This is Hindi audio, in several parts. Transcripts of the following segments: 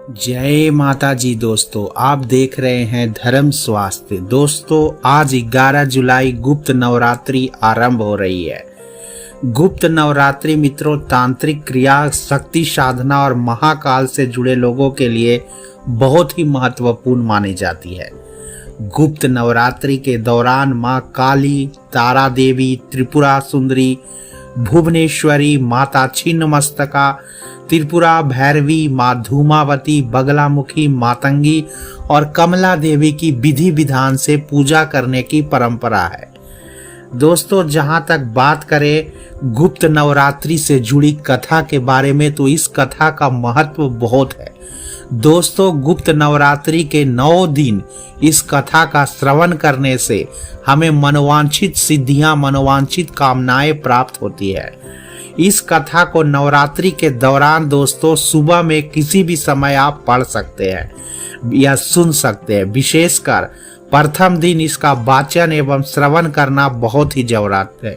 जय माता जी। दोस्तों, आप देख रहे हैं धर्म स्वास्थ्य। दोस्तों, आज 11 जुलाई गुप्त नवरात्रि आरंभ हो रही है। गुप्त नवरात्रि मित्रों, तांत्रिक क्रिया, शक्ति साधना और महाकाल से जुड़े लोगों के लिए बहुत ही महत्वपूर्ण मानी जाती है। गुप्त नवरात्रि के दौरान माँ काली, तारा देवी, त्रिपुरा सुंदरी, भुवनेश्वरी, माता छिन्नमस्तका, त्रिपुरा भैरवी, माँ धूमावती, बगलामुखी, मातंगी और कमला देवी की विधि विधान से पूजा करने की परंपरा है। दोस्तों, जहां तक बात करें गुप्त नवरात्रि से जुड़ी कथा के बारे में, तो इस कथा का महत्व बहुत है। दोस्तों, गुप्त नवरात्रि के 9 दिन इस कथा का श्रवण करने से हमें मनोवांछित सिद्धियां, मनोवांछित कामनाएं प्राप्त होती है। इस कथा को नवरात्रि के दौरान दोस्तों सुबह में किसी भी समय आप पढ़ सकते हैं या सुन सकते हैं। विशेषकर प्रथम दिन इसका वाचन एवं श्रवण करना बहुत ही जरूरत है।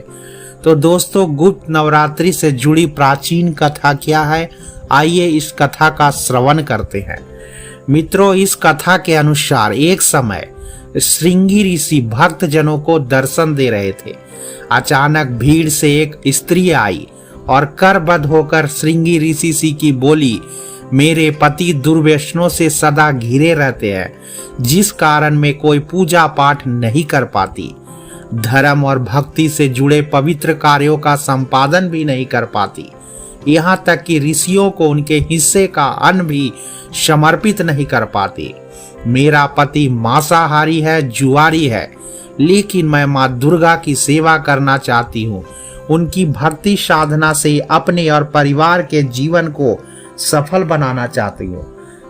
तो दोस्तों, गुप्त नवरात्रि से जुड़ी प्राचीन कथा क्या है, आइए इस कथा का श्रवण करते हैं। मित्रों, इस कथा के अनुसार एक समय श्रृंगी ऋषि भक्त जनों को दर्शन दे रहे थे। अचानक भीड़ से एक स्त्री आई और करबद्ध होकर श्रृंगी ऋषि से की बोली, मेरे पति दुर्व्यसनों से सदा घिरे रहते हैं, जिस कारण मैं कोई पूजा पाठ नहीं कर पाती, धर्म और भक्ति से जुड़े पवित्र कार्यों का संपादन भी नहीं कर पाती, यहाँ तक कि ऋषियों को उनके हिस्से का अन्न भी समर्पित नहीं कर पाती। मेरा पति मांसाहारी है, जुआरी है, लेकिन मैं माँ दुर्गा की सेवा करना चाहती हूँ। उनकी भक्ति साधना से अपने और परिवार के जीवन को सफल बनाना चाहती हूँ।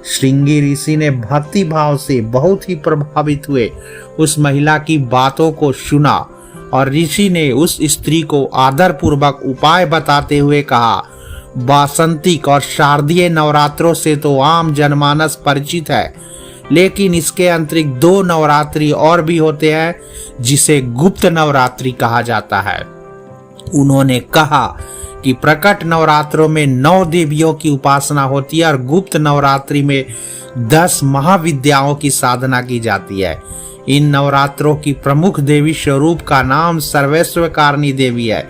श्रृंगी ऋषि ने भक्ति भाव से बहुत ही प्रभावित हुए उस महिला की बातों को सुना और ऋषि ने उस स्त्री को आदर पूर्वक उपाय बताते हुए कहा, वासंतिक और शारदीय नवरात्रों से तो आम जनमानस परिचित है, लेकिन इसके अतिरिक्त 2 नवरात्रि और भी होते हैं, जिसे गुप्त नवरात्रि कहा जाता है। उन्होंने कहा कि प्रकट नवरात्रों में 9 देवियों की उपासना होती है और गुप्त नवरात्रि में 10 महाविद्याओं की साधना की जाती है। इन नवरात्रों की प्रमुख देवी स्वरूप का नाम सर्वेश्वरकारिणी देवी है।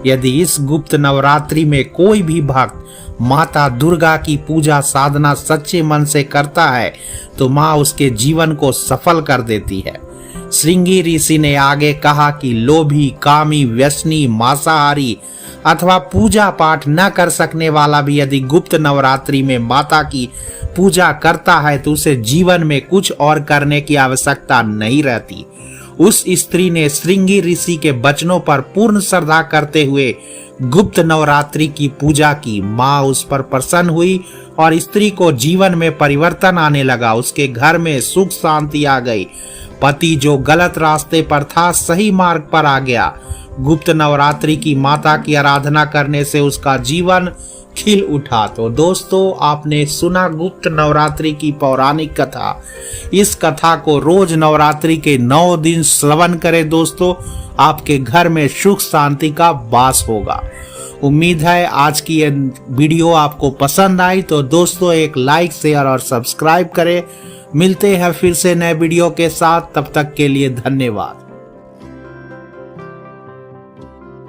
यदि इस गुप्त नवरात्रि में कोई भी भक्त माता दुर्गा की पूजा साधना सच्चे मन से करता है, तो माँ उसके जीवन को सफल कर देती है। श्रृंगी ऋषि ने आगे कहा कि लोभी, कामी, व्यसनी, मांसाहारी अथवा पूजा पाठ न कर सकने वाला भी यदि गुप्त नवरात्रि में माता की पूजा करता है, तो उसे जीवन में कुछ और करने की आवश्यकता नहीं रहती। उस स्त्री ने श्रृंगी ऋषि के वचनों पर पूर्ण श्रद्धा करते हुए गुप्त नवरात्रि की पूजा की। माँ उस पर प्रसन्न हुई और स्त्री को जीवन में परिवर्तन आने लगा। उसके घर में सुख शांति आ गई। पति जो गलत रास्ते पर था, सही मार्ग पर आ गया। गुप्त नवरात्रि की माता की आराधना करने से उसका जीवन खिल उठा। तो दोस्तों, आपने सुना गुप्त नवरात्रि की पौराणिक कथा। इस कथा को रोज नवरात्रि के 9 दिन श्रवण करें। दोस्तों, आपके घर में सुख शांति का वास होगा। उम्मीद है आज की ये वीडियो आपको पसंद आई। तो दोस्तों, एक लाइक, शेयर और सब्सक्राइब करें। मिलते हैं फिर से नए वीडियो के साथ, तब तक के लिए धन्यवाद।